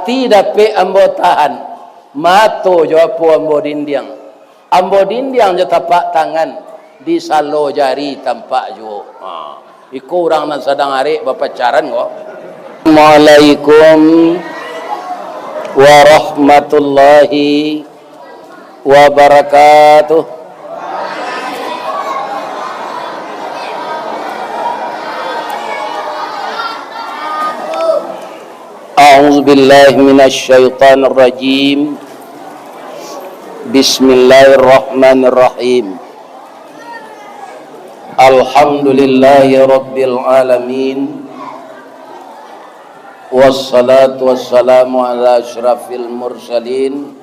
hati dapat ambo tahan, mato jo apo ambo dindiang. Ambo dindiang jo tapak tangan, di salo jari tampak jo. Iku orang nan sedang arek berpacaran kok. Assalamualaikum warahmatullahi wabarakatuh. A'udzu billahi minasy syaithanir rajim. Bismillahirrahmanirrahim. Alhamdulillahi rabbil alamin. Wassalatu wassalamu ala asyrafil mursalin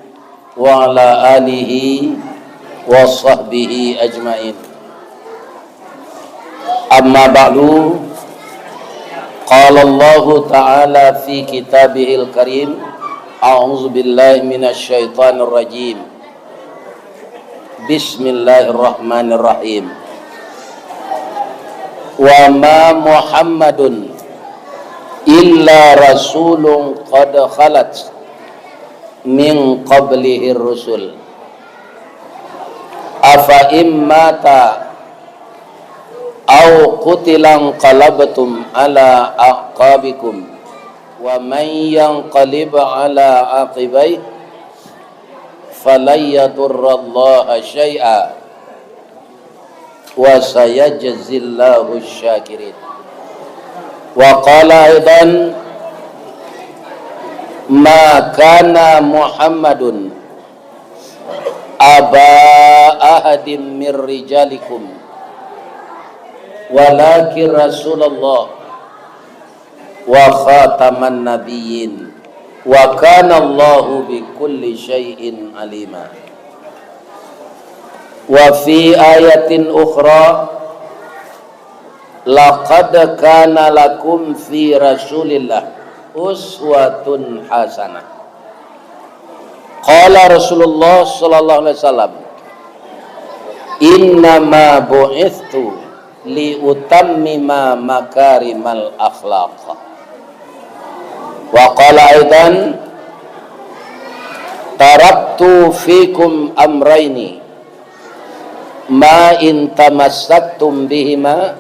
wa ala alihi wa sahbihi ajmain. Amma ba'du. Qala Allah Ta'ala fi kitabihil karim. A'udzu billahi minasy syaithanir rajim. Bismillahirrahmanirrahim. Wa ma Muhammadun illa rasulun qad khalat min qablihi rusul afa immata aw qutilan qalabtum ala aqabikum wa man yanqalib ala aqibai falan yadurrallaha syai'a wa sayajzillahu syakirin. Wa qala aidan ma kana Muhammadun aba ahadin mir rijalikum walakin Rasulullah wa khataman nabiyyin wa kana Allahu bi kulli syai'in alima. Wa fi ayatin ukhra laqad kana lakum fi Rasulillah uswatun hasanah. Qala Rasulullah sallallahu alaihi wasallam, innama bu'ithtu li utammima makarimal akhlaq. Wa qala aidan taraktu fikum amrayni ma in tamassaktum bihima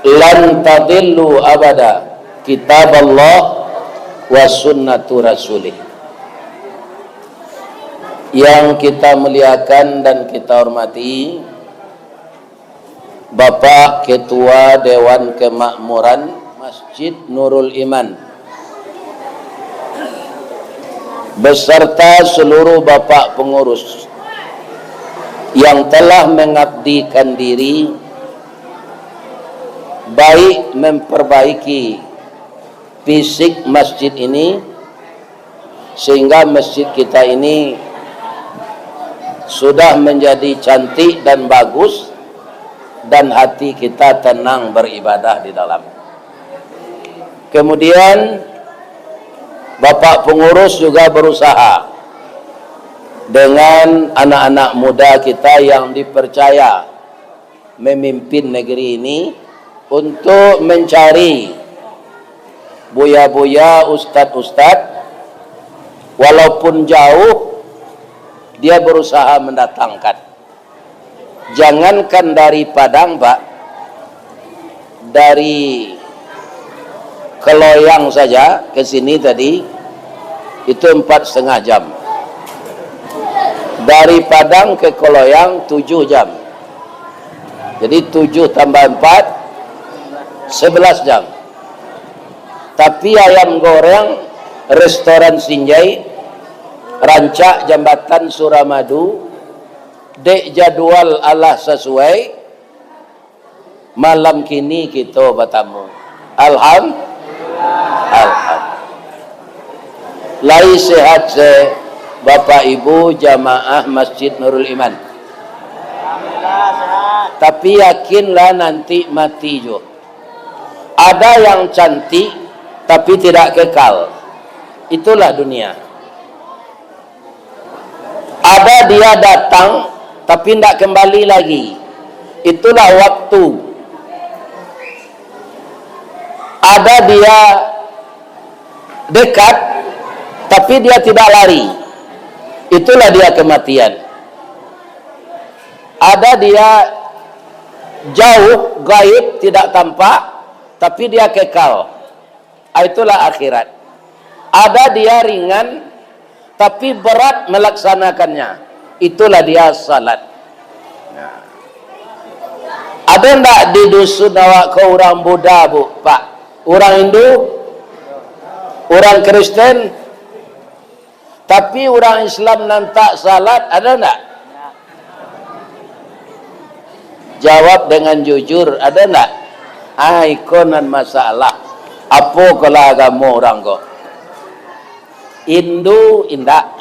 lan tadillu abada, kitab Allah wa sunnatu rasulih. Yang kita muliakan dan kita hormati Bapak Ketua Dewan Kemakmuran Masjid Nurul Iman beserta seluruh bapak pengurus yang telah mengabdikan diri baik memperbaiki fisik masjid ini sehingga masjid kita ini sudah menjadi cantik dan bagus dan hati kita tenang beribadah di dalam. Kemudian bapak pengurus juga berusaha dengan anak-anak muda kita yang dipercaya memimpin negeri ini untuk mencari buya-buya, ustadz-ustadz, walaupun jauh dia berusaha mendatangkan. Jangankan dari Padang, Pak, dari Keloyang saja ke sini tadi itu 4,5 jam. Dari Padang ke Keloyang 7 jam. Jadi 7 tambah 4 11 jam. Tapi ayam goreng restoran Sinjai Rancak Jambatan Suramadu dek jadwal Allah sesuai malam kini kita bertamu. Alhamdulillah. Lai sehat se Bapak Ibu jamaah Masjid Nurul Iman. Alhamdulillah sehat. Tapi yakinlah nanti mati juga. Ada yang cantik tapi tidak kekal. Itulah dunia. Ada dia datang tapi tidak kembali lagi. Itulah waktu. Ada dia dekat tapi dia tidak lari. Itulah dia kematian. Ada dia jauh, gaib, tidak tampak, tapi dia kekal. Itulah akhirat. Ada dia ringan, tapi berat melaksanakannya. Itulah dia salat. Ada enggak di dusun awak ke orang Buddha, Bu, Pak? Orang Hindu? Orang Kristen? Tapi orang Islam nantak salat, ada enggak? Jawab dengan jujur, ada enggak? Ikonan masalah. Apa kalau agama orang kok? Hindu indak,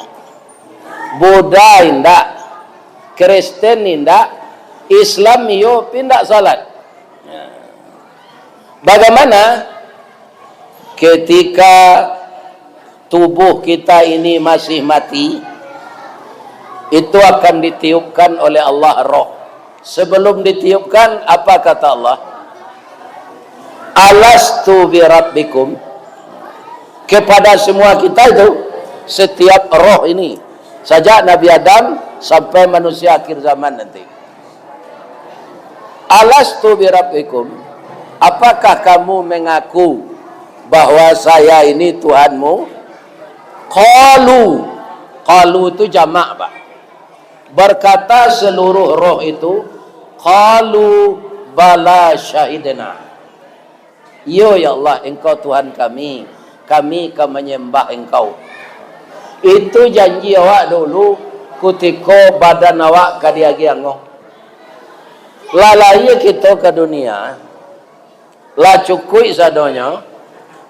Buddha indak, Kristen indak, Islam yo pindah salat. Bagaimana ketika tubuh kita ini masih mati, itu akan ditiupkan oleh Allah roh. Sebelum ditiupkan, apa kata Allah? Alastu bi rabbikum. Kepada semua kita itu, setiap roh ini, sejak Nabi Adam sampai manusia akhir zaman nanti. Alastu bi rabbikum. Apakah kamu mengaku bahwa saya ini Tuhanmu? Qalu itu jamak, Pak. Berkata seluruh roh itu, qalu bala syahidna. Yo ya Allah, engkau Tuhan kami akan menyembah engkau. Itu janji awak dulu ketika badan awak kadiagi angok. Lalai kita ke dunia, lah cukui sadonya,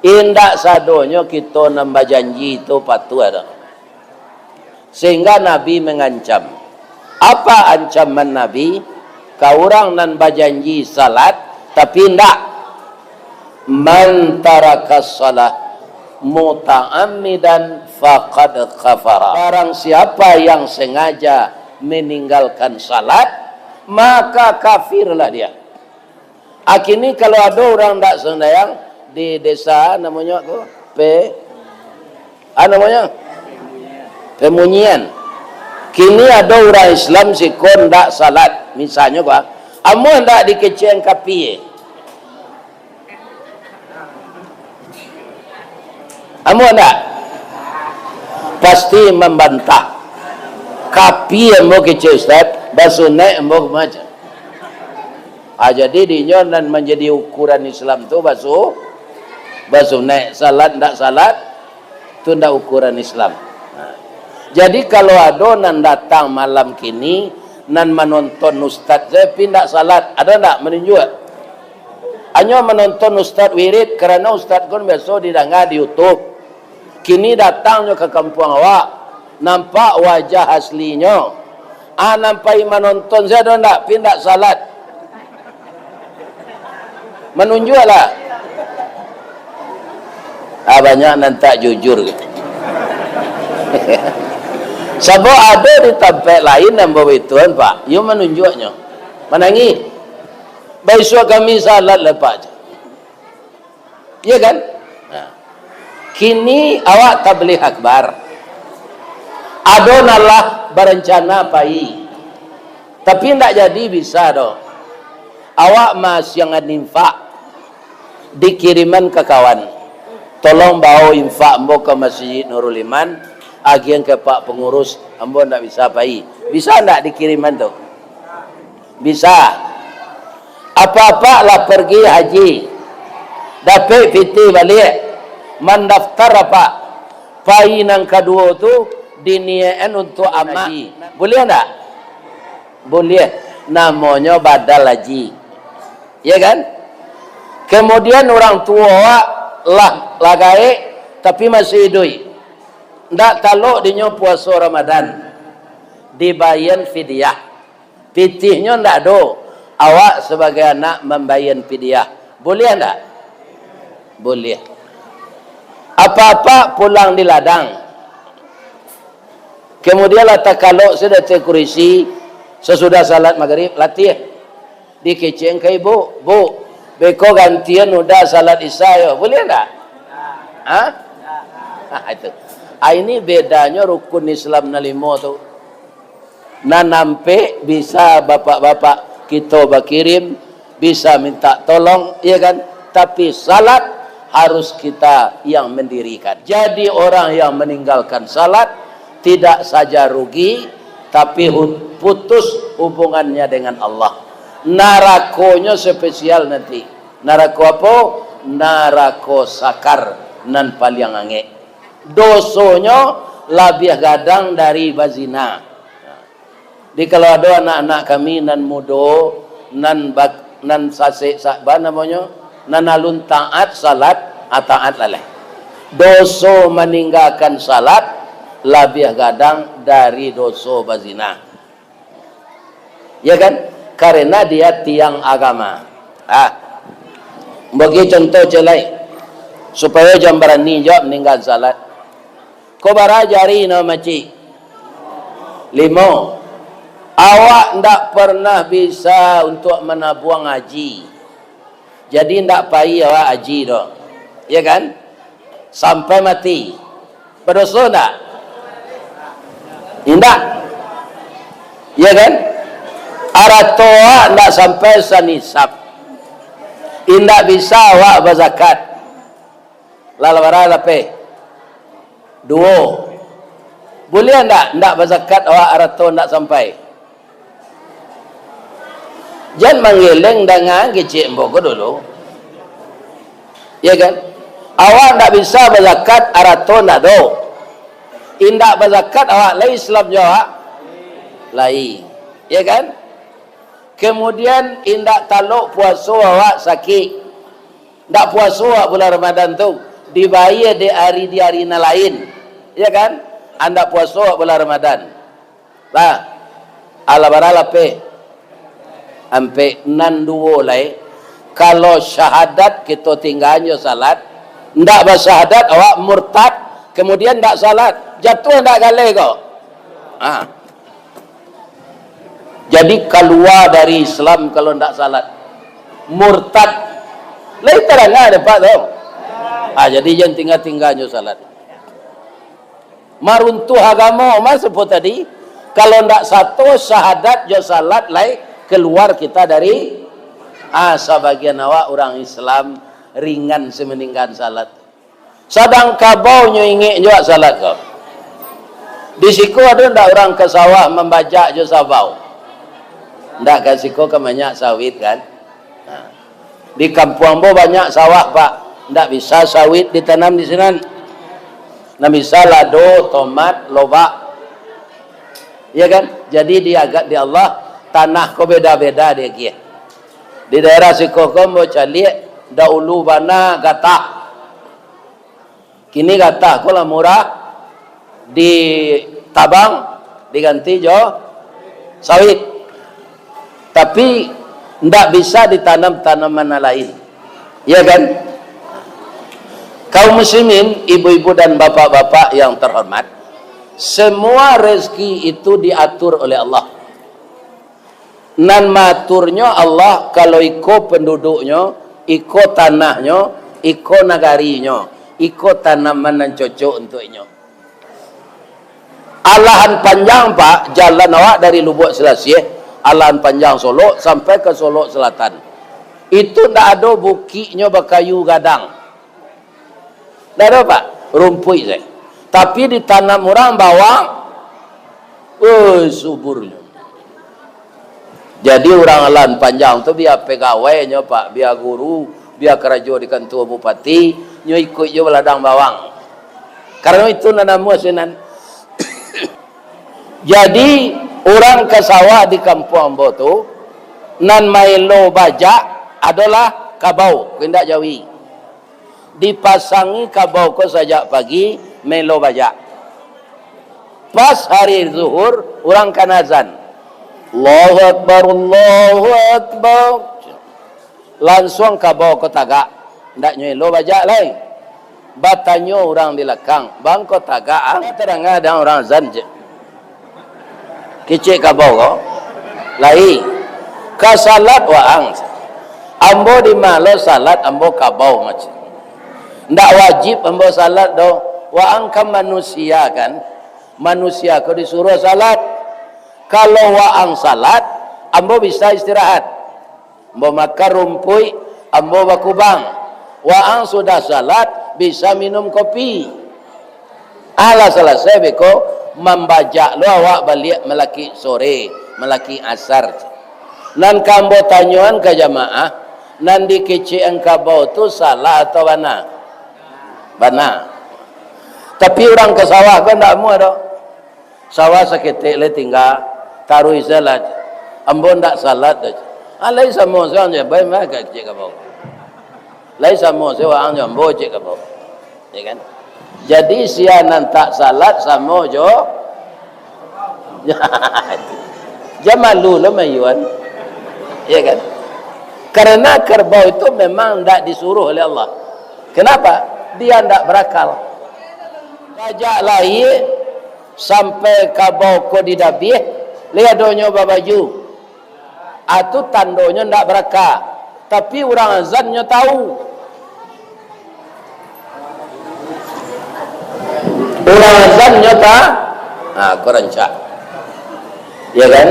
indak sadonya kita nambah janji itu patuh ada. Sehingga Nabi mengancam. Apa ancaman Nabi? Kau orang nambah janji salat, tapi indak. Man tarakas salat muta'ammidan faqad khafara. Barang siapa yang sengaja meninggalkan salat, maka kafirlah dia. Akhirnya kalau ada orang tak sembahyang di desa namanya tu namanya Pemunyian. Kini ada orang Islam sikon tak salat, misalnya gua, amu ndak dikeceng kapi. Amu ndak pasti membantah. Kapi yang mau kecil Ustaz, basuh naik mau macam. Jadi dinyo dan menjadi ukuran Islam tu basuh naik, salat ndak salat tu ndak ukuran Islam. Jadi kalau ada nan datang malam kini nan menonton ustaz saya pindah salat, ada ndak menunjuk? Hanya menonton ustaz wirid kerana ustaz kon biasa didengar di YouTube. Kini datangnya ke kampung awak, nampak wajah aslinya. Nampai menonton saya ada ndak pindah salat? Menunjuklah. Banyak nan tak jujur gitu. Sebab ada di tempat lain yang bawa ituan, Pak. You menunjuknya. Menangi. Besok kami salat lepas je. Ya kan? Nah. Kini awak tabligh akbar. Adonalah berencana pai. Tapi tidak jadi bisa doh. Awak mas yang infak dikiriman ke kawan. Tolong bawa infak mo ke Masjid Nurul Iman. Agian ke Pak Pengurus, ambo ndak bisa pai. Bisa ndak dikiriman tu? Bisa. Apa-apa lah pergi haji. Dapat fiti balik. Mendaftar apa? Pai nang kedua tu diniakan untuk amal. Boleh ndak? Boleh. Namanya badal haji. Ya kan? Kemudian orang tua lah lagai tapi masih hidup. Ndak taluk dinyo puasa Ramadan. Dibayar fidyah. Pitihnya ndak do. Awak sebagai anak membayar fidyah. Boleh ndak? Boleh. Apa-apa pulang di ladang. Kemudian letak kalok sudah kurisi sesudah salat maghrib latih. Dikeceng ke ibu, bu, beko gantian udah salat isya yo. Boleh ndak? Itu. Ini bedanya rukun Islam na 5 tu. Na nampe bisa bapak-bapak kita berkirim, bisa minta tolong, ya kan? Tapi salat harus kita yang mendirikan. Jadi orang yang meninggalkan salat tidak saja rugi, tapi putus hubungannya dengan Allah. Narakonya spesial nanti. Narako apa? Narako sakar nan paling ange. Dosonya lebih gadang dari bazina. Di kalau ada anak-anak kami nan mudo, nan sase apa namanya? Nan alun taat salat, taat laleh. Doso meninggalkan salat lebih gadang dari doso bazina. Ya kan? Karena dia tiang agama. Bagi contoh celai supaya jam berani jawab meninggal salat. Kau barajari no maci 5. Awak ndak pernah bisa untuk menabuang haji. Jadi ndak pai awak haji do. Ya kan? Sampai mati. Berdosa ndak? Indak. Ya kan? Aratoa ndak sampai sanisab. Indak bisa awak berzakat. Lalabara lape 2. Boleh ndak berzakat awak arato ndak sampai? Jangan mengeleng dengan kecik mbok dulu. Ya kan? Awak ndak bisa berzakat arato ndak do. Indak berzakat awak lai Islam jawab lai. Ya kan? Kemudian indak taluk puasa awak sakit. Ndak puasa awak bulan Ramadan tu dibayar di hari lain. Ya kan? Anda puasa awak bulan Ramadan. Lah ala barala pe ampe nan duo lai. Kalau syahadat kita tinggalnya salat, ndak bersyahadat awak murtad, kemudian ndak salat, jatuh ndak gale kau. Jadi keluar dari Islam kalau tidak salat, murtad. Lain terangah dapat tahu. Jadi jangan tinggal-tinggalnya salat. Maruntuh agama mas sebut tadi. Kalau tidak satu syahadat jo salat lain keluar kita dari sebagian awak orang Islam ringan semeninggal salat. Sedang kabau nyingi juga salat kau. Di siku ada ndak orang ke sawah membajak jo sabau. Ndak kasih kau ke banyak sawit kan? Di kampung bo banyak sawah pak, ndak bisa sawit ditanam di sini. Ndak bisa lado, tomat, lobak, ya kan? Jadi dia agak di Allah tanah kau beda-beda dia kia. Di daerah siko kau mau cari dahulu bana gatah. Kini gatah kau lah murah di tabang diganti jo sawit. Tapi tidak bisa ditanam tanaman lain, ya kan? Kaum muslimin, ibu-ibu dan bapak-bapak yang terhormat, semua rezeki itu diatur oleh Allah. Nan maturnya Allah kalau iko penduduknya, iko tanahnya, iko nagarinya, iko tanaman yang cocok untuknya. Alahan panjang pak, jalan awak dari Lubuk Selasih. Alan panjang Solo sampai ke Solo Selatan. Itu tidak ada bukinya berkayu gadang. Tidak ada pak, rumput saya. Tapi ditanam orang bawang, suburnya. Jadi orang alan panjang tu biar pegawainya pak, biar guru, biar kerja di kantor bupati, nyo ikut je ladang bawang. Karena itu nanamu asinan. Jadi orang ke sawah di kampung ambo tu nan mailo bajak adalah kabau tindak Jawi. Dipasangi kabau ko sajak pagi melo bajak. Pas hari zuhur orang kan azan. Allahu Akbar, Allahu Akbar. Langsung kabau ko tagak. Ndak nyelo bajak lain. Batanyo orang di belakang. Bang ko tagak terang ada orang azan je. Kecik kabau ko lai ka salat waang ambo di malo salat ambo kabau macam ndak wajib ambo salat do wa angka manusia kan, manusia kau disuruh salat. Kalau waang salat, ambo bisa istirahat, ambo makan rumpui, ambo bakubang. Waang sudah salat bisa minum kopi. Alah selesai beko membaca lo awak balik melaki sore, melaki asar. Nan kambo tanyuan ke jamaah, nan dikece engkau tu salah atau bana? Bana. Tapi orang ke sawah kan tak mau dah. Sawah seketik le tinggal taruh salat. Ambo ndak salat dah. Alai samo seorang je baik mak cek kau. Lai samo seorang je ambo cek kau. Ya kan? Jadi sianan tak salat samo jo. Jamalu lah mayuan. Ya kan? Karena kerbau itu memang tidak disuruh oleh Allah. Kenapa? Dia tidak berakal. Bajak lahir sampai kabau ko didabih, lihat donyo babaju. Atu tandonya tidak berakal. Tapi orang azannya tahu. Orang azannya tak. Kau rancak. Ya kan?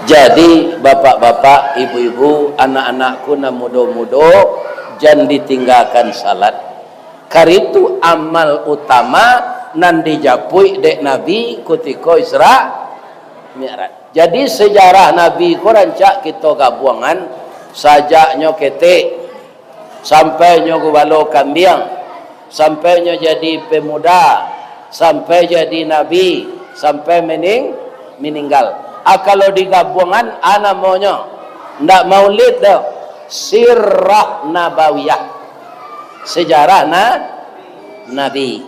Jadi bapak-bapak, ibu-ibu, anak-anakku na mudo-mudo, jangan ditinggalkan salat. Karitu amal utama nan dijapui dek Nabi kutiko Isra Mi'raj. Jadi sejarah Nabi ko rancak kita gabuangan sajaknya ketik sampai nyo balo kambing, sampai nyo jadi pemuda, sampai jadi nabi, sampai meninggal. Kalau digabungan namanya ndak maulid dah, sirah nabawiyah, sejarah nabi.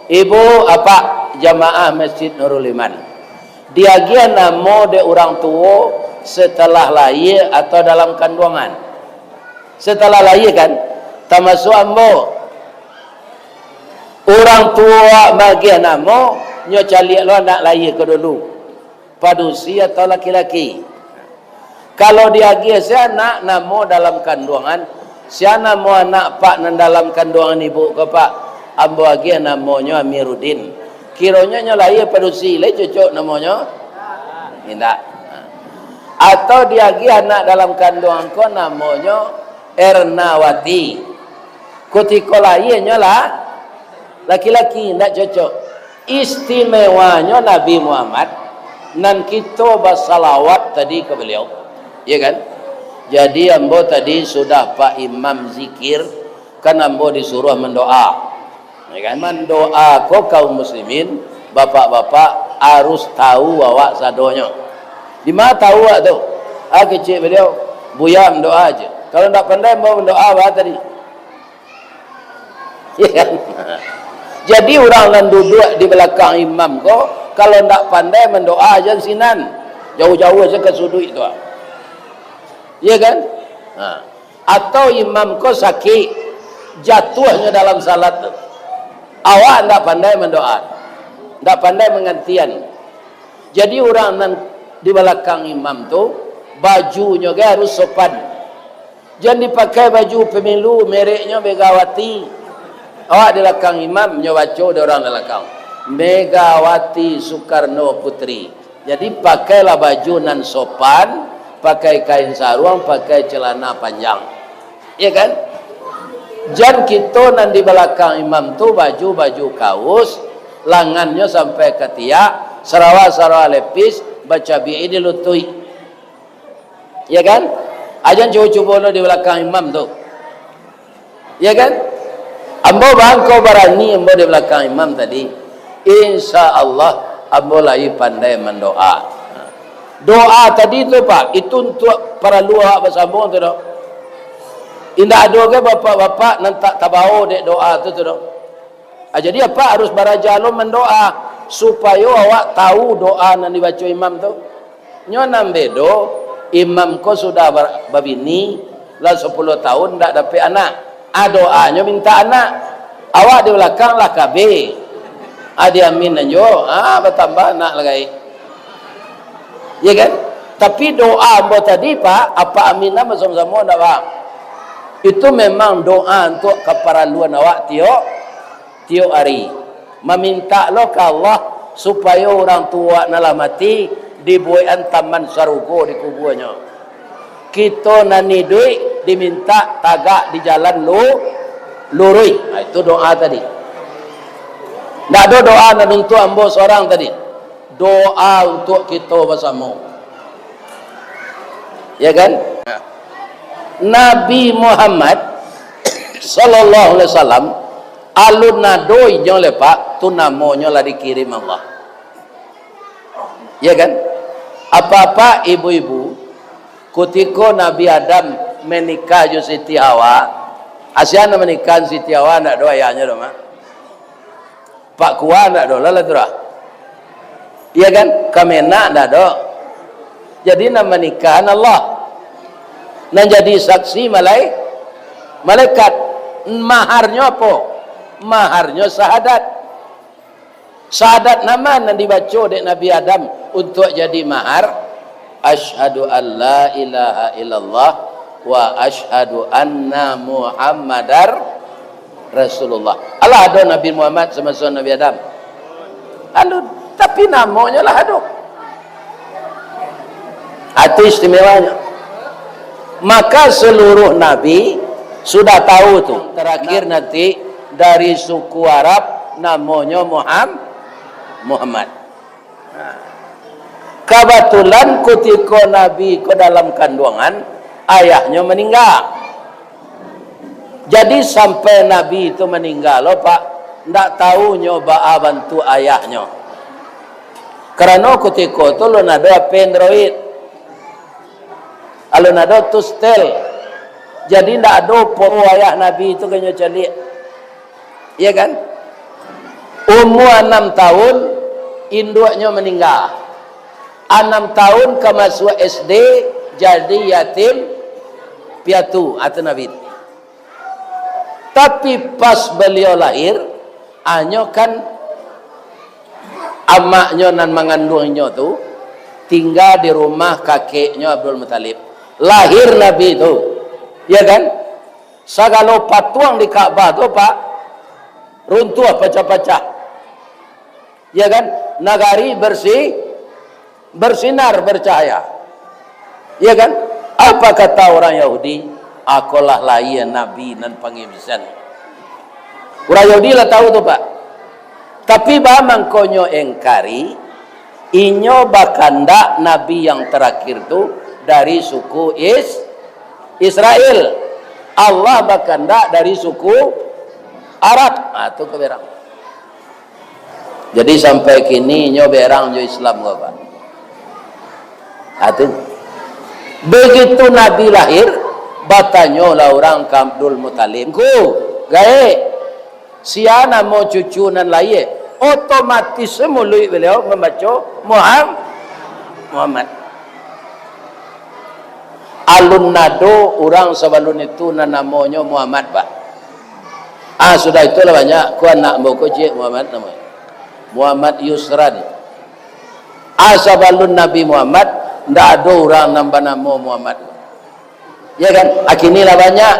Ibu apa jamaah Masjid Nurul Iman, dia gia namo de orang tua setelah lahir atau dalam kandungan. Setelah lahir kan, termasuk ambo orang tua bagian namo nyo cali lo nak lahir ke dulu. Padusi atau laki-laki. Kalau dia si anak namo dalam kandungan, si anak mau anak pak nan dalam kandungan ibu ke pak, ambo agi namanya Amiruddin. Kiranya lahir padusi, le cocok namanya? Tidak. Atau dia agi anak dalam kandungan ko namanya Ernawati. Ketika lahirnya lah laki-laki, tidak cocok. Istimewanya Nabi Muhammad nan kita bersalawat tadi ke beliau, ya kan? Jadi ambo tadi sudah Pak Imam zikir, kan ambo disuruh mendoa, ya kan? Mendoa ko kaum muslimin, bapak-bapak harus tahu awak sadonya. Di mana tahu awak tu? Kecil beliau, buya mendoa aja. Kalau tak pandai ambo mendoa apa tadi? Ya kan? Jadi orang yang duduk di belakang imam ko, kalau tak pandai mendoa aja sinan, jauh-jauh aja ke sudut itu. Ya kan? Atau imam ko sakit, jatuhnya dalam salat. Awak tak pandai mendoa, tak pandai mengantian. Jadi orang yang di belakang imam tu, bajunya harus sopan. Jangan dipakai baju pemilu mereknya Megawati. Awak di belakang imam nyobaco ada orang di belakang Megawati Soekarno Putri. Jadi pakailah baju nan sopan, pakai kain sarung, pakai celana panjang, ya kan? Jangan kita nan di belakang imam tu baju kaos, lengannya sampai ke tiak, sarawak lepis, baca bi'i di lutui, ya kan? Ajan coba-coba di belakang imam tu, ya kan? Ambo bangko barani ambo di belakang imam tadi, insya Allah ambo lagi pandai mendoa. Doa tadi tu pak, itu untuk para luar bersambung tu dok. Indah ada ke bapak-bapak nanti tabau dek doa tu dok. Jadi apa harus barajalo mendoa supaya awak tahu doa yang dibaca imam tu. Nyonam bedo imam ko sudah babini lah 10 tahun tak dapat anak. Doanya minta anak, awak di belakang lah KB, dia amin aja, bertambah anak lagi, ya kan? Tapi doa ambo tadi pak, apa amin nama sama-sama ndak pak? Itu memang doa untuk keperluan awak tiok tiap hari meminta lo ke Allah supaya orang tua nala mati dibuat taman sarugo di kuburnya. Kita nani duit diminta tagak di jalan lurui. Nah, itu doa tadi. Tidak ada doa nak untuk ambo seorang tadi. Doa untuk kita bersama. Ya kan? Nabi Muhammad sallallahu alaihi wasallam alun nadoi jong lepak tu namanya lah dikirim Allah. Ya kan? Apa-apa ibu-ibu ketika Nabi Adam menikah jo Siti Hawa, asyana menikah Siti Hawa nak doa ayahnya doa mak. Pak Kuah nak doa lah tu dah. Ya kan? Kamena nak doa. Jadi nama nikahan Allah. Dan jadi saksi malaikat. Maharnya apa? Maharnya syahadat. Syahadat nama yang dibaca oleh Nabi Adam untuk jadi mahar. Asyhadu an la ilaha illallah wa asyhadu anna Muhammadar Rasulullah. Allah ada Nabi Muhammad sama Nabi Adam. Lalu tapi namanya lah ada. Itu istimewanya. Maka seluruh Nabi sudah tahu tu. Terakhir nanti dari suku Arab namanya Muhammad. Kebetulan ketika Nabi ke dalam kandungan ayahnya meninggal. Jadi sampai Nabi itu meninggal, loh Pak, tidak tahu nyoba bantu ayahnya. Karena ketika itu lo ada Android, lo ada Tustel, jadi tidak ada popo ayah Nabi itu kayaknya celik, ya kan? Umur 6 tahun, induknya meninggal. 6 tahun ke masuk SD, jadi yatim piatu atau Nabi. Tapi pas beliau lahir, hanya kan amaknya dan mengandungnya tu tinggal di rumah kakeknya Abdul Muttalib. Lahir Nabi itu, ya kan? Segala patuang di Ka'bah tu Pak runtuh pecah-pecah, ya kan? Nagari bersih, bersinar, bercahaya, ya kan? Apa kata orang Yahudi? Akulah layan Nabi dan pengibsan. Orang Yahudi lah tahu tu Pak. Tapi bamang konyo engkari, inyo bakanda Nabi yang terakhir tu dari suku Israel. Allah bakanda dari suku Arab. Itu keberang. Jadi sampai kini inyo berang jo Islam Pak. Itu. Begitu Nabi lahir, batanyo lah orang Abdul Muttalib. Ku, gae, siana mau cucu nan laye, otomatis semului beliau membaca Muhammad. Alun nado orang sebelum itu namanya Muhammad Pak. Sudah itulah banyak. Ku anak mau kecil Muhammad namanya. Muhammad Yusran. Sebelum Nabi Muhammad, tidak ada orang nambah nama Muhammad. Ya kan? Akinilah banyak.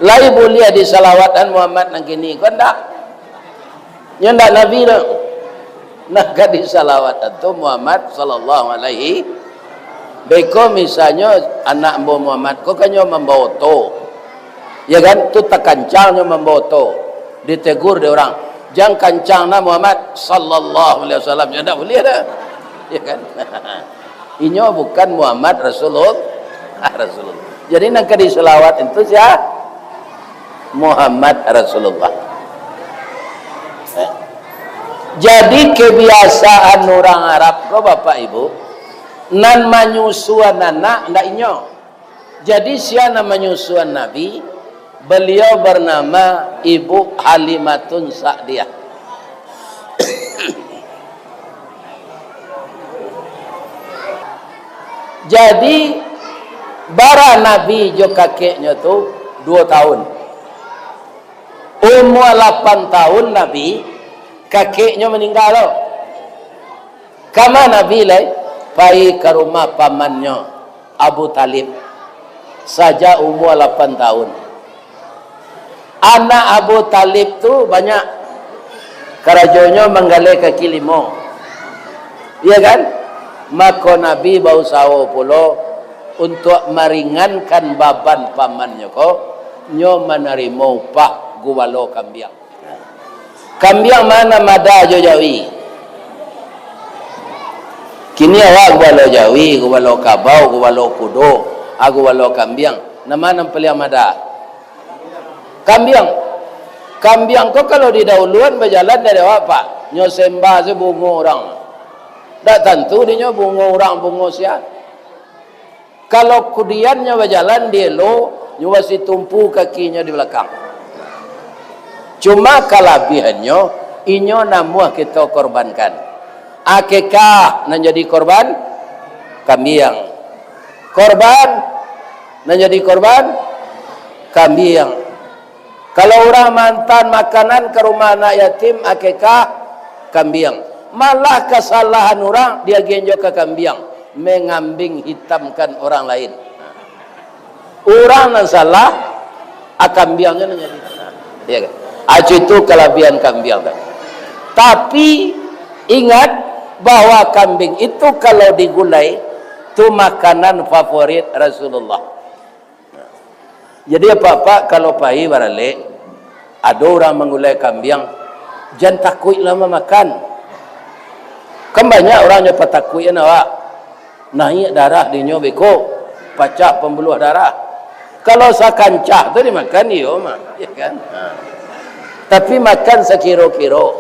Lai boleh di salawatan Muhammad nang kini kan tak? Yang tak Nabi dah. Nak di salawatan tu Muhammad sallallahu alaihi. Beko misalnya anak Muhammad ko kanyo membawa to. Ya kan? Tu tak kancangnya membawa to. Ditegur dia orang. Jangan kancangna Muhammad sallallahu alaihi wasallam. Ya tak boleh dah. Ya kan? Inyo bukan Muhammad Rasulullah. Jadi nak di selawat itu siapa? Muhammad Rasulullah. Jadi kebiasaan orang Arab ko Bapak Ibu nan menyusuan anak ndak inyo. Jadi siapa menyusuan Nabi? Beliau bernama Ibu Halimatun Sa'diyah. Jadi bara Nabi jo kakeknya tu 2 tahun. Umur 8 tahun Nabi, kakeknya meninggal loh. Kama Nabi lai pai ke rumah pamannya Abu Talib. Saja umur 8 tahun. Anak Abu Talib tu banyak, kerajonyo menggalai kaki limo, iya kan? Maka Nabi berusaha pula untuk meringankan beban pamannya ko, nyo menerima upah guwalo kambiang. Kambiang mana mada jo Jawi. Kini awak guwalo Jawi, guwalo kabau, guwalo kudo, guwalo kambiang. Nama nam peliang mada. Kambiang. Kambiang ko kalau di dahuluan berjalan dari apa? Nyo sembah se bungo orang. Dak tentu dinyo bungo orang bungo sia. Kalau kudiannya berjalan dia lo, nyo masih tumpu kakinya di belakang. Cuma kelebihannya inyo namuah kita korbankan. Akikah nan jadi korban kambiang. Korban nan jadi korban kambiang. Kalau orang mantan makanan ke rumah anak yatim akikah kambiang. Malah kesalahan orang dia genjok ke kambiang, mengambing hitamkan orang lain. Orang yang salah kambiangnya nan jadi. Iya kan? Itu kelebihan kambiang. Tapi ingat bahwa kambing itu kalau digulai itu makanan favorit Rasulullah. Jadi apa-apa kalau pagi barale ada orang mengulai kambing, jangan takut lama makan. Kan banyak orang yang takut awak naik darah di nyo beko, pecah pembuluh darah. Kalau sakancah tu dimakan iyo mah, ya kan? Tapi makan sekiro-kiro.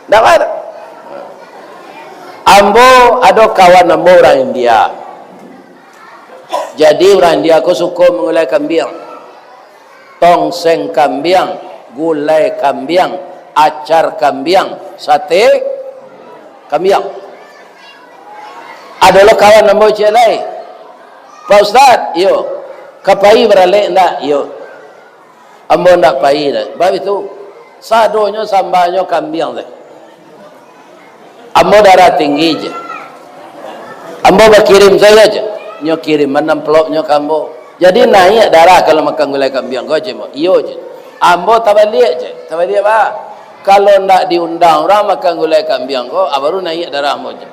Tak ada. Ambo ada kawan ambo orang India. Jadi orang India aku suka mengulai kambing. Tongseng kambing, gulai kambing, acar kambing, sate kambing. Adalah kawan ambo celai. Pak Ustaz, yo. Kapai beralek enggak? Yo. Ambo ndak pai dah. Sebab itu sadonyo sambanyo kambing dah. Ambo darah tinggi je. Ambo berkirim saya je. Nyo kirim menamploknya kambo. Jadi naik darah kalau makan gulai kambing kau je mo. Iyo je. Ambo tabalik je. Tabalik apa? Kalau ndak diundang orang makan gulai kambing kau, baru naik darah mo je.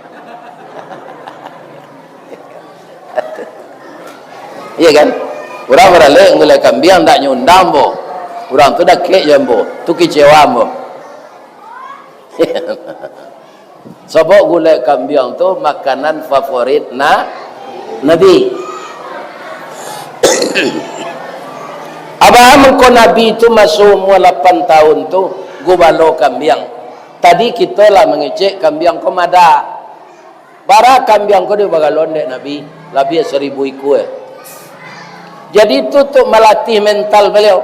Iya kan? Orang beralih gulai kambing ndak nyundang bo. Orang tu dah kek jambo, tu kecewa mo. Sebab gulai kambing tu makanan favorit Nabi. Abang ko Nabi tu masuk umur 8 tahun tu gubalo kambing. Tadi kita lah mengecek kambing ko mada. Bara kambing ko di bagalon dek Nabi, lebih 1000 ekor. Jadi itu untuk melatih mental beliau.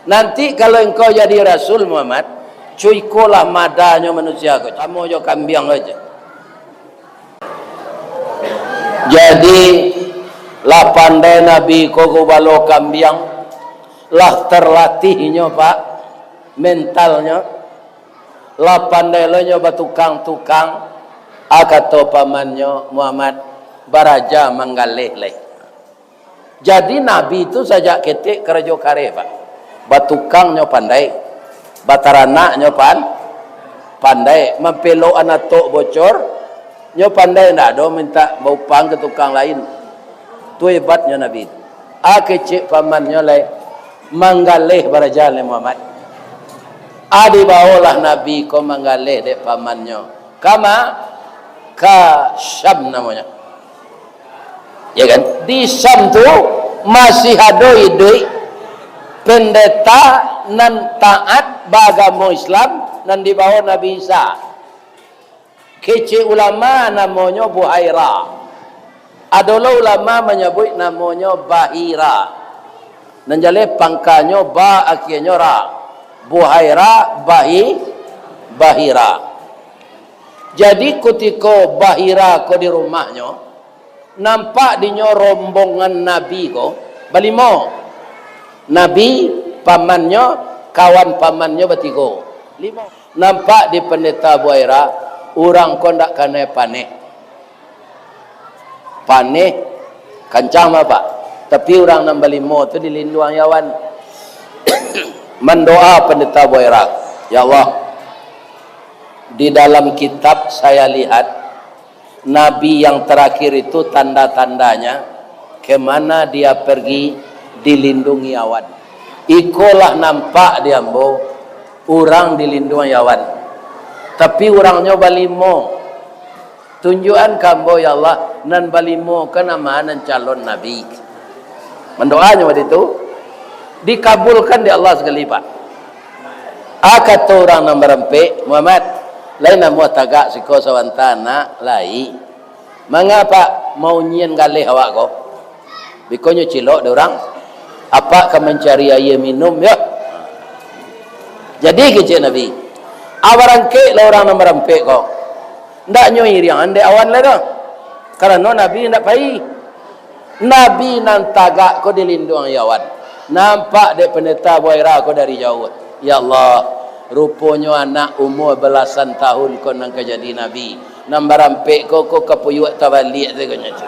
Nanti kalau engkau jadi Rasul Muhammad, cuikolah madanya manusia kau. Kamu jo kambing aja. Jadi lah pandai Nabi kau balo kambing, lah terlatihnya pak mentalnya, lah pandai lo nyoba tukang-tukang, akato pamannya Muhammad baraja menggalih leh. Jadi Nabi itu sajak ketik kerja kare pak. Batukangnya pandai, bataranaknya pandai, mempelo anak tok bocor, nyo pandai ndak do minta bau pang ke tukang lain. Tu hebatnya Nabi. Kecik pamannya lai manggalih barajal Muhammad. Adi bawalah Nabi ko manggalih dek pamannya. Kama ka Syam namanya. Ya kan? Di Syam tu masih ada idoi pendeta nan taat bagamo Islam nan dibawa Nabi Isa. Kecil ulama namanya Buhaira. Adalah ulama menyebut namanya Bahira. Dan jale pangkanya ba akhirnya ra. Buhaira Bahira. Jadi ketika Bahira ko di rumahnya nampak dinyo rombongan Nabi ko balimo. Nabi, pamannya, kawan pamannya bertiga. 5. Nampak di pendeta Buhaira, orang kau tak kena panik. Panik, kancang apa? Tapi orang nombor 5 tu dilindungi yawan. mendoa pendeta Boyra, ya Allah, di dalam kitab saya lihat Nabi yang terakhir itu tanda-tandanya kemana dia pergi dilindungi awan. Ikolah nampak dia mbo orang dilindungi awan. Tapi orangnya balimo. Tunjukan kambo ya Allah nan balimo kana mana calon nabi. Mendoanya waktu itu dikabulkan di Allah sekali pak. Akat orang yang merempik Muhammad lain nama tagak siko sawantana lai. Mengapa mau nyen galih awak ko? Bikonyo cilok de orang. Apa ka mencari air minum ya? Jadi kecil Nabi. Awaran ke lah orang yang merempik ko. Ndak nyoi riang ande awan lah dah. Karena Nabi ndak pai. Nabi nan tagak ko dilindung awan. Nampak dek pendeta Boyra ko dari jauh. Ya Allah, rupanya anak umur belasan tahun ko nang jadi nabi. Nang barampek ko kapuyuk tabalik tu ko nyaci.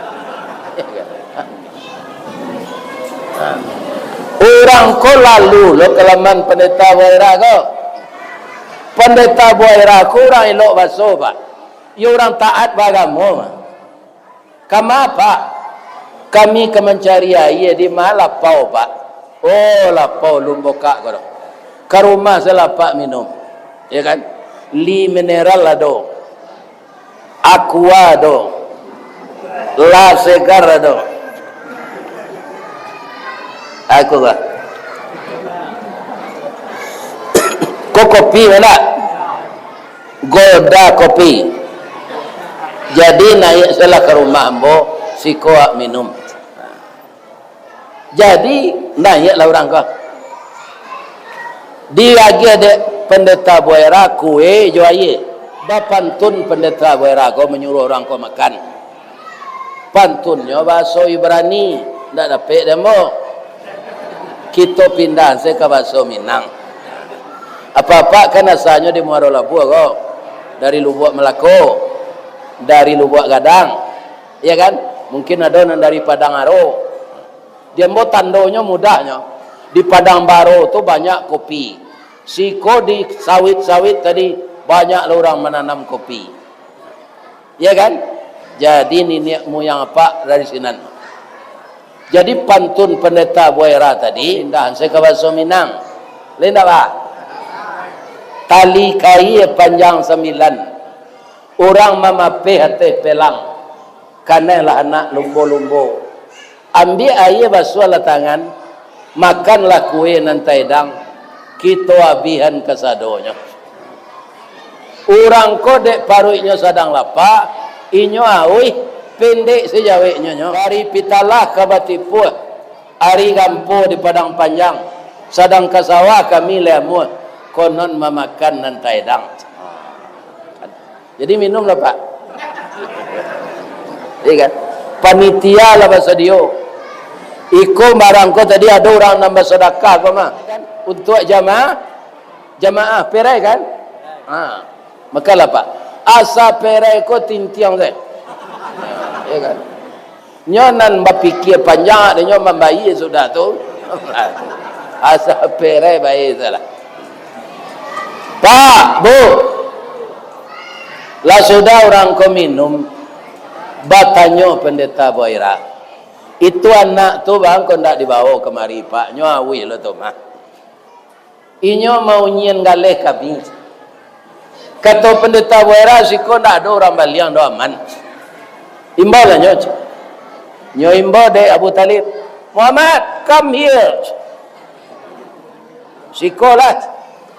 Orang ko lalu lo kelaman pendeta Boyra ko. Pendeta Boyra ko orang elok baso pak. Ya orang taat bagamu. Kenapa? Kami ke mencari air di mana lapau pak. Oh lapau lumbokak ko. Ke rumah saya lapak minum. Ya kan? Li mineral ada. Aqua ada. La segar ada. Aku lah. Kok kopi mana? Goda kopi. Jadi naik salah ke rumah ambo si koak minum. Jadi naiklah orang kau. Dia lagi ada pendeta Boyra kue juaye. Bapantun pendeta Boyra kau menyuruh orang kau makan. Pantunnya bahasa Ibrani, ndak dapat demo. Kita pindah saya ke bahasa Minang. Apa-apa kan asalnya di Muaro Labu kau. Dari Lubuk Melako, dari Lubuk Gadang. Ya kan? Mungkin ada yang dari Padang Aro. Dia mau tandonya mudahnya. Di Padang Baro tu banyak kopi. Siko di sawit-sawit tadi banyak orang menanam kopi. Ya kan? Jadi nenek moyang apa dari sinan. Jadi pantun pendeta Boyra tadi indah saya ke bahasa Minang. Lain tak? Tali kai panjang 9. Orang mamapeh hati pelang. Kanelah anak lumbo-lumbo. Ambil air basuh lah tangan, makanlah kue nantai dang, kita abihan kesadonya. Orang kodek paruiknya sadang lapak, inyo awi pendek sejaweknya nyo. Dari Pitalah ke Batipuh, Ari Gampo di Padang Panjang, sadang ke sawah kami lemu, konon memakan nantai dang. Jadi minum lah pak. Iya kan? Panitia lah bahasa dia. Iko barang ko tadi ada orang nambah sedekah ko mah untuk jamaah perai kan? Makalah pak. Asa perai ko tintiang deh. Ya kan? Nyonan bapikir panjang nyo membayi sudah tu. Asa perai baik salah. Pak, Bu. Lah sudah orang ko minum batanyo pendeta Boyra. Itu anak tu bang kau ndak dibawa kemari pak nyawi lo tu mah. Inyo mau nyen galeh kami. Kata pendeta Boyra si kau ndak ada orang baliang do aman. Imbau lah nyo. Nyo imbau de Abu Talib. Muhammad, come here. Si kau lah.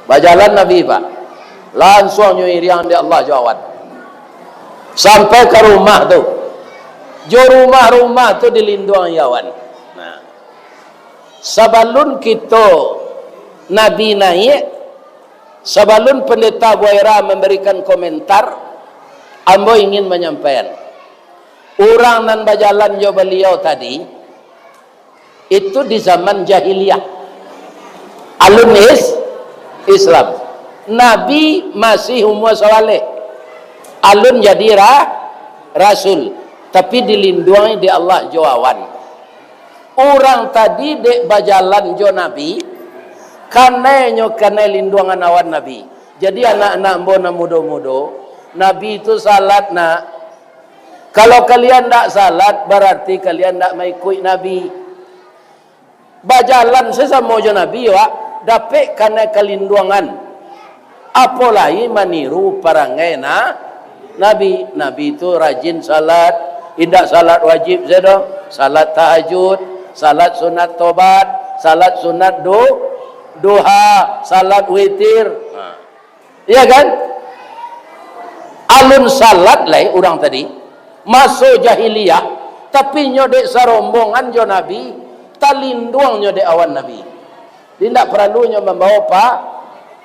Bajalan Nabi pak. Langsung nyo iriang di Allah jawab. Sampai ke rumah tu. Jo rumah-rumah tu dilindung awan. Nah. Sabalun kita Nabi naik, sabalun pendeta Boyra memberikan komentar, ambo ingin menyampaikan. Orang nan berjalan jo beliau tadi, itu di zaman jahiliyah. Alun Islam. Nabi masih umur saleh. Alun jadi rasul. Tapi dilindungi di Allah jawawan. Orang tadi dek berjalan jo Nabi, Kanenyo kane linduangan awan Nabi. Jadi anak-anak mbona mudo-mudo, Nabi itu salat nak. Kalau kalian tak salat, berarti kalian tak mengikut Nabi. Bajalan sesama jo Nabi wak, dapat kane kelinduangan. Apalagi meniru perangai Nabi. Nabi itu rajin salat, tidak salat wajib saja, salat tahajud, salat sunat tobat, salat sunat duha, salat witir. Iya kan? Alun salat lah orang tadi masuk jahiliyah, tapi nyodek sarombongan jo Nabi, talinduang nyodek awan Nabi. Tidak perlu membawa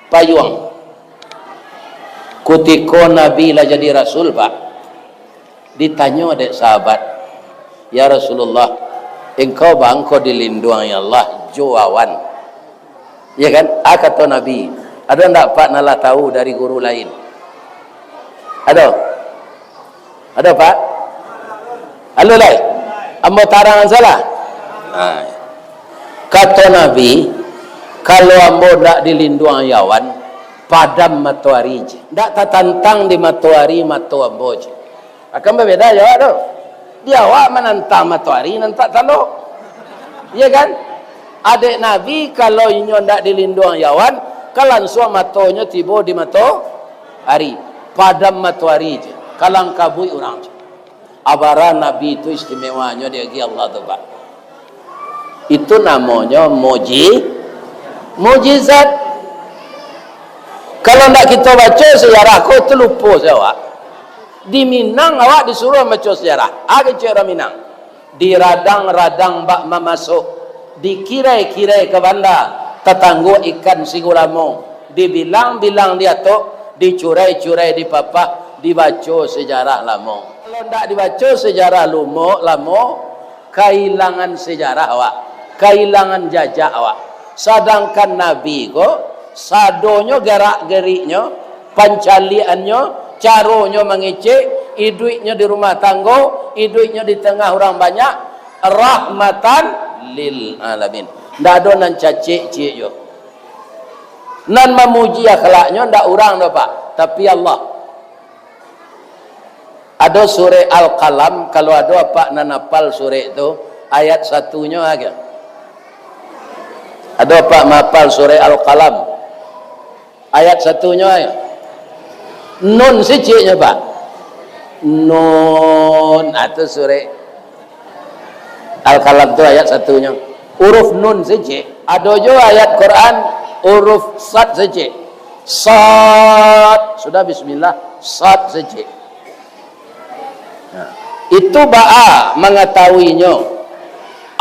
payung. Kutiko Nabi lah jadi Rasul pak, ditanya dek sahabat, ya Rasulullah, engkau bangko dilindungi Allah jo awan, ya kan? Kata Nabi, ada ndak pak nalah tahu dari guru lain? Ada pak? Halo lai, ambo tarangan salah. Kata Nabi, kalau ambo ndak dilindungi awan, padam matahari je. Tak tertantang di matahari matu ambo je. Akan berbeda jawab tu. Dia awak menantang matahari, nantak taluk. Ya kan? Adik Nabi kalau inyo ndak dilindungi awan, kalan suam matonya tiba di matahari. Padam matahari je. Kalang kabui orang je. Abara Nabi itu istimewanya dia Allah tu pak. Itu namanya mujizat. Kalau nak kita baca sejarah kau terlupa awak. Di Minang awak disuruh baca sejarah. Cara Minang. Di radang-radang bak memasuk. Dikirai-kirai ke bandar. Tetangga ikan sigulamo. Dibilang-bilang dia tu. Dicurai-curai di papah. Dibaca sejarah lama. Kalau tak dibaca sejarah lama. Kehilangan sejarah awak. Kehilangan jajak awak. Sedangkan Nabi kok. Sadonyo gerak-geriknya, pancaliannya, caronyo mengecek, hidupnya di rumah tangga, hidupnya di tengah orang banyak, rahmatan lil alamin. Ndak ada nan cacik-cik yo. Nan memuji akhlaknya ndak orang dah pak, tapi Allah. Ada surah Al-Qalam, kalau ada apa nan hafal surah itu, ayat satunya aja. Ada apa hafal surah Al-Qalam? Ayat satunya ya. Nun seciknya pak. Nun atau surah Al-Qalam tu ayat satunya. Huruf nun secik. Ada juga ayat Quran huruf sad secik. Sad. Sudah bismillah. Sad secik. Nah, itu ba'a mengetahuinya.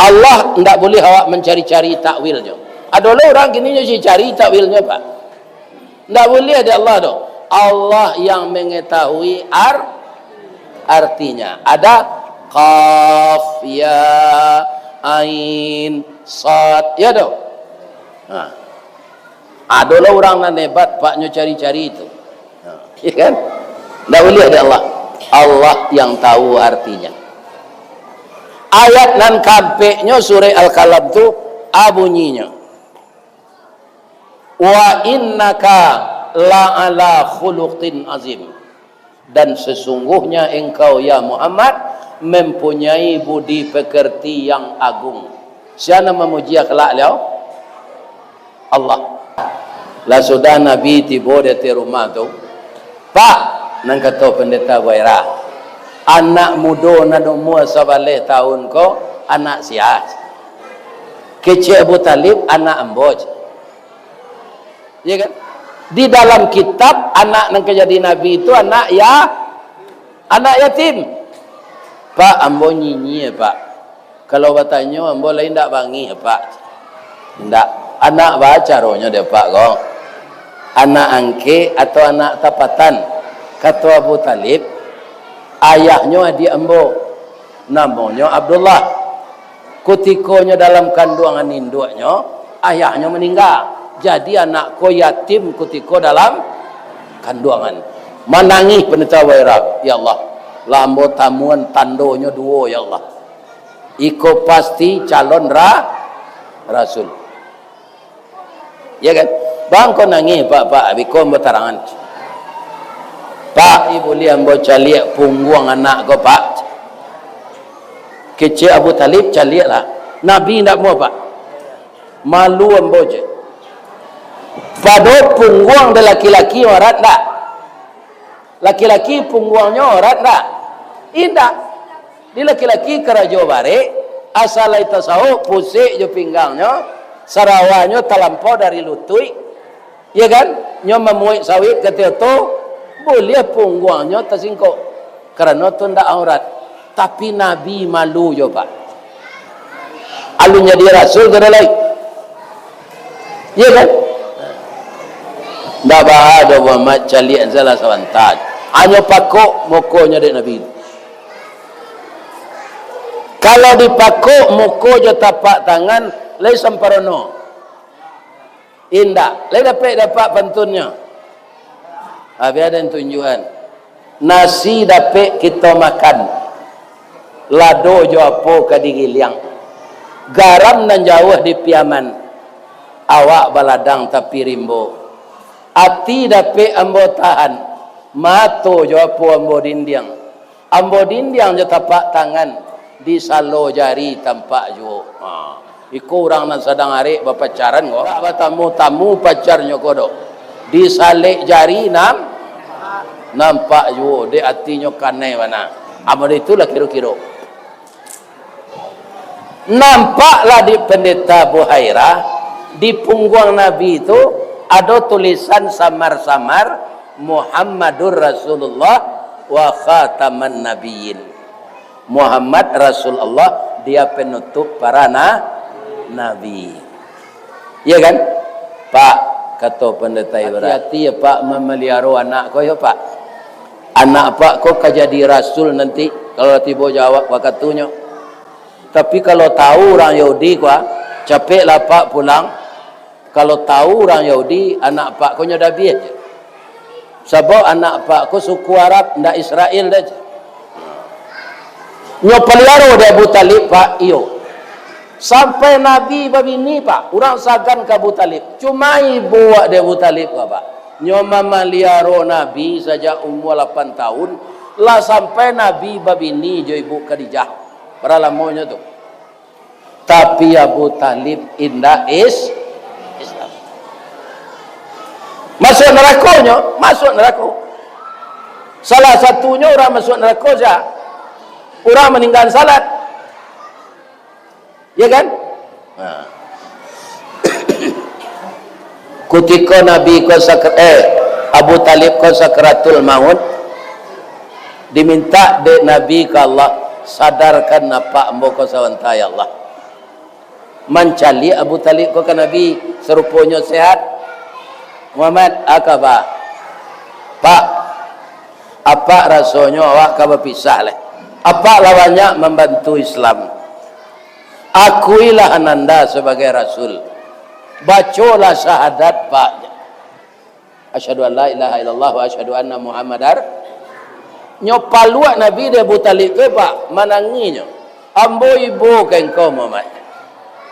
Allah tidak boleh awak mencari-cari takwilnya. Ada orang gini cari takwilnya pak. Tak boleh ada Allah tu. Allah yang mengetahui artinya. Ada qaf, ya, ain, sad. Ya tu. Ada orang yang hebat paknya cari-cari itu. Ya kan? Tak boleh ada Allah. Allah yang tahu artinya. Ayat nan kampeknya surah Al-Qalam tu bunyinya. Wa innaka la ala khuluqin azim, dan sesungguhnya engkau ya Muhammad mempunyai budi pekerti yang agung. Siapa memuji akhlak beliau? Allah. Lah sudah Nabi tiba di rumah tu, pak nang kata pendeta Waira, anak muda nan umur 11 tahun ko anak sias, kecil Abu Talib anak amboj. Ya kan? Di dalam kitab anak yang jadi Nabi itu anak yatim. Pak ambo nyinyi ya pak. Kalau bertanya ambo lain tak bangi ya pak. Tak. Anak baca rohnya dia pak kok. Anak angke atau anak tapatan. Kata Abu Talib, ayahnya adik ambo. Namanya Abdullah. Kutikonya dalam kandungan induknya, ayahnya meninggal. Jadi anakku yatim ketika dalam kandungan. Menangis pendeta Waira, ya Allah. Lambo tamuan tandonya dua, ya Allah. Iko pasti calon rasul. Ya kan? Bang kau nangis pak biko ambo tarangan. Pak ibu li ambo caliak pungguang anak kau pak. Kecil Abu Talib caliak lah. Nabi nak mau pak. Malu ambo je. Pada pungguang de laki-laki orang tak. Laki-laki pungguangnya orang tak. Indah. Di laki-laki kerajo bare asal itu sahu pusik je pinggangnya, sarawanya terlampau dari lutui. Ya kan? Nyo memuik sawit ketika tu boleh pungguangnya tersingkuk. Kerana tu ndak aurat. Tapi Nabi malu je pak. Alunya dia rasul ke lain. Ya kan? Ndak bahada Muhammad calian salah sawantaj. Hanya pakok mokonya dari Nabi. Kalau dipakok moko je tapak tangan, lai samparono. Indah, lai dapat pantunnya. Habis ada tunjuan. Nasi dapat kita makan. Lado jo apo kadigiliang. Garam nan jauh di piaman. Awak baladang tapi rimbo. Ati dapat ambo tahan. Mato jo apo ambo dindiang. Ambo dindiang jo tapak tangan. Di salo jari tampak jo. Iku orang nan sedang hari berpacaran kok. Tamu pacarnya kodok. Di salik jari nampak jo. Di hatinya kanai mana. Amal itulah kira-kira. Nampaklah di pendeta Buhairah di punggung Nabi itu ada tulisan samar-samar Muhammadur Rasulullah wa khataman nabiyyin. Muhammad Rasulullah dia penutup para nabi. Ya kan? Pak kata pendeta Ibrahim, hati-hati ya Pak memelihara anak kau ya Pak. Anak Pak kau jadi rasul nanti kalau tiba jawab wakatunya. Tapi kalau tahu orang Yahudi kau capeklah Pak pulang. Kalau tahu orang Yahudi anak Pak kau dah biar je. Sebab anak Pak kau suku Arab ndak Israel dah je. Nyo pelihara dia Abu Talib pak iyo. Sampai Nabi babini pak, orang sagan ke Abu Talib. Cuma ibu dia Abu Talib pak. Nyo mama liaro Nabi sejak umur 8 tahun, lah sampai Nabi babini jo ibu Khadijah. Para lamonya tu. Tapi Abu Talib indah Islam. Masuk nerakanya, masuk neraka. Salah satunya orang masuk neraka saja. Orang meninggal salat. Ya kan? Ketika Nabi Abu Talib sakratul maut diminta de Nabi ke Allah sadarkan apa ambo ko sawanta ya Allah. Mencali Abu Talib ko ke Nabi serupanya sehat. Muhammad akaba. Pak, apa rasanya awak ka berpisah leh? Apa lawannya membantu Islam? Akuilah ananda sebagai Rasul. Bacalah syahadat Pak. Asyhadu an la ilaha illallah wa asyhadu anna Muhammadar. Nyopaluak Nabi dia Abu Talib ke Pak. Mananginya. Ambo ibu ke engkau Muhammad.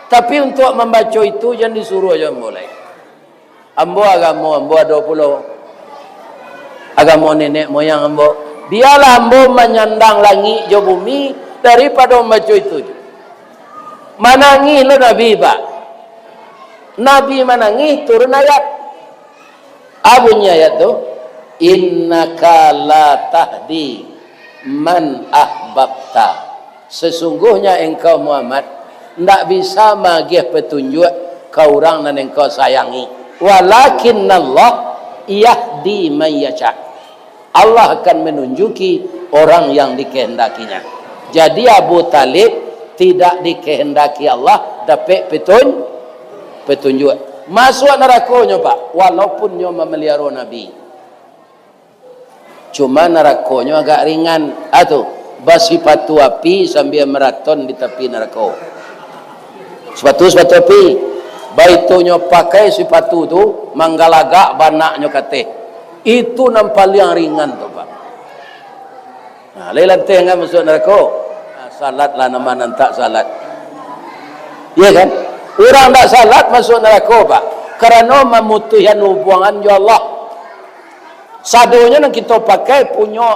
Tapi untuk membaca itu jangan disuruh aja mulai. Ambo agama, ambo 20 agama nenek moyang ambo. Biarlah ambo menyandang langit jo bumi daripada membaca itu. Manangih lo Nabi Pak. Nabi manangih turun ayat. Abunya ayat tu. Innaka la tahdi man ahbabta. Sesungguhnya engkau Muhammad tidak bisa magih petunjuk ke orang yang engkau sayangi. Walakinnallah yahdi man yasha. Allah akan menunjuki orang yang dikehendakinya. Jadi Abu Talib tidak dikehendaki Allah dapat petunjuk. Masuk nerakanya Pak, walaupun nyo memelihara Nabi. Cuma nerakanya agak ringan. Basipatu api sambil maraton di tepi neraka. Sepatu api. Baitunya pakai sepatu tu manggalagak banaknya kate. Itu nampak yang ringan tu Pak. Nah, lelante enggak masuk neraka. Salat lah nama nantak salat. Ya kan? Orang tak salat masuk neraka Pak. Kerana memutuhkan hubungan jo Allah. Sadonya yang kita pakai punya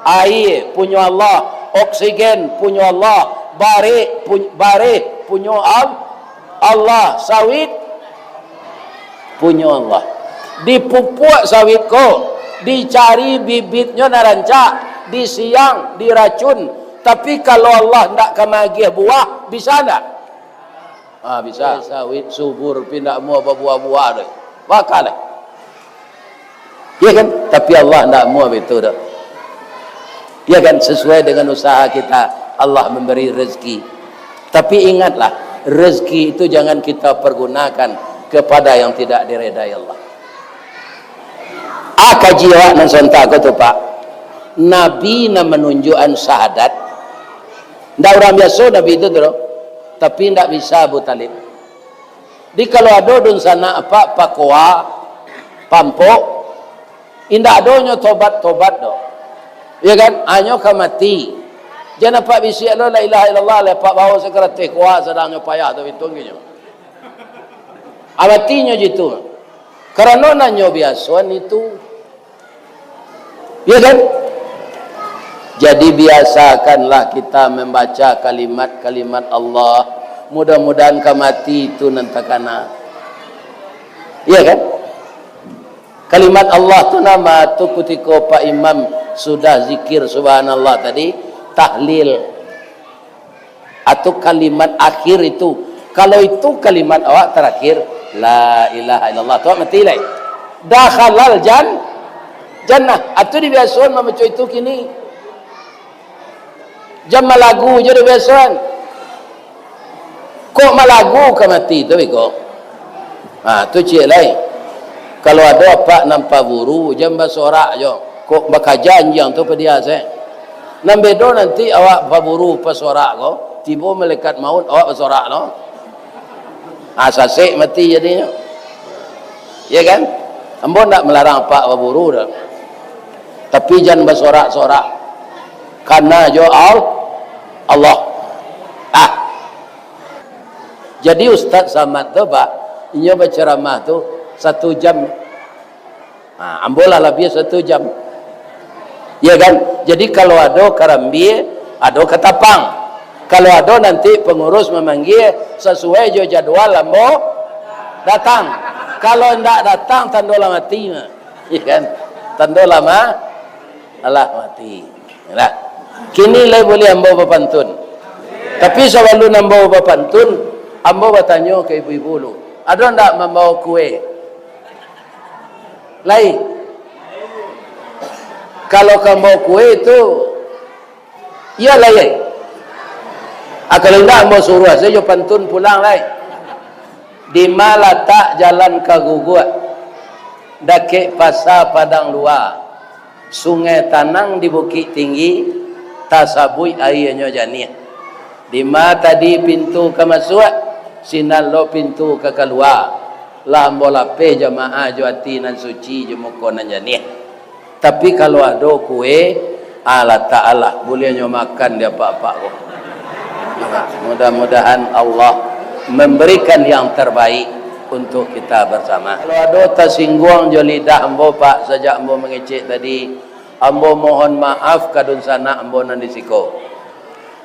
air punya Allah, oksigen punya Allah, bare punya Allah, sawit punya Allah. Dipupuk sawit ko, dicari bibitnya narancak, di siang diracun. Tapi kalau Allah tidak kemagi buah, bisa tak? Bisa. Sawit subur pindah mua buah-buah deh. Bakal deh. Ya kan? Tapi Allah tidak mau itu dah. Ya kan? Sesuai dengan usaha kita, Allah memberi rezeki. Tapi ingatlah, rezeki itu jangan kita pergunakan kepada yang tidak diredai Allah. Kaji awak nan sontak tu Pak. Nabi na menunjukkan syahadat. Ndak orang biasa Nabi itu tu. Tapi ndak bisa Abu Talib. Di kalau ada dun sana apa pakwa, pampok, indah adonyo tobat-tobat do. Ya kan? Hanya ka mati. Jangan pak bisi lo la ilaha illallah le pak bawa sekerat tekwa sedangnya payah tu itu gitu. Amatinya gitu. Karena nanyo biasuan itu. Ya kan? Jadi biasakanlah kita membaca kalimat-kalimat Allah. Mudah-mudahan ka mati itu nantakana. Ya kan? Kalimat Allah tu nama tu ketika Pak Imam sudah zikir subhanallah tadi, tahlil atau kalimat akhir itu. Kalau itu kalimat awak terakhir la ilaha illallah tu mati lai. Dakhalal jannah. Atau di biasaan membaca itu kini. Jam malagu je di biasaan. Kok malagu ke mati tu kok. Tu cik lai. Kalau ada apa nampak buru jam basorak jo. Kok bakajan yang tu pedia saya. Nambedo nanti awak paburu pasorak ko, tiba malaikat maut awak pasorak no. Sasek mati jadinya. Ya kan? Ambo nak melarang apa paburu dah. Tapi jangan basorak-sorak. Karena jo Allah. Jadi Ustaz Samad tu Pak, inyo berceramah tu 1 jam. Ambolah lebih 1 jam. Ya kan? Jadi kalau ada karambi, ada ketapang. Kalau ada nanti pengurus memanggil sesuai jo jadual ambo datang. Kalau ndak datang tandola mati mah. Ya kan? Tandola mah Allah mati. Lah. Kini lai boleh ambo berpantun. Tapi sebelum ambo berpantun, ambo bertanya ke ibu-ibu lu. Ada ndak membawa kue? Lai. Kalau kamu kue itu, ya lai. Kalau enggak mau suruh saya pantun pulang lai. Di malata jalan kaguguat, dake pasar padang luar, sungai tanang di bukit tinggi, tasabui airnya jani. Di mana tadi pintu ke masuk, sinan lo pintu ke keluar. Lah bola pe jamaah jo ati nan suci jo mukonan jani. Tapi kalau ada kue Allah Ta'ala bolehnya makan dia apa-apa kok. Mudah-mudahan Allah memberikan yang terbaik untuk kita bersama. Kalau ada tersinggung jo lidah ambo Pak sejak ambo mengecek tadi, ambo mohon maaf kadun sana ambo nan disiko.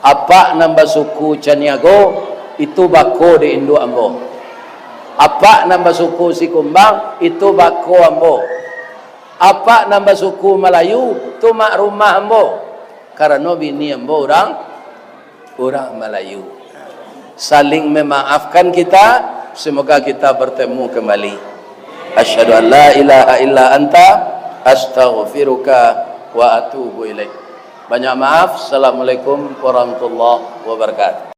Apa nambah suku Caniago itu bako di Indo ambo. Apa nambah suku Sikumbang itu bako ambo. Apa nambah suku Melayu tu mak rumah ambo. Karena bini ambo orang Melayu. Saling memaafkan kita, semoga kita bertemu kembali. Asyhadu an la ilaha illa anta astaghfiruka wa atubu ilaik. Banyak maaf. Assalamualaikum warahmatullahi wabarakatuh.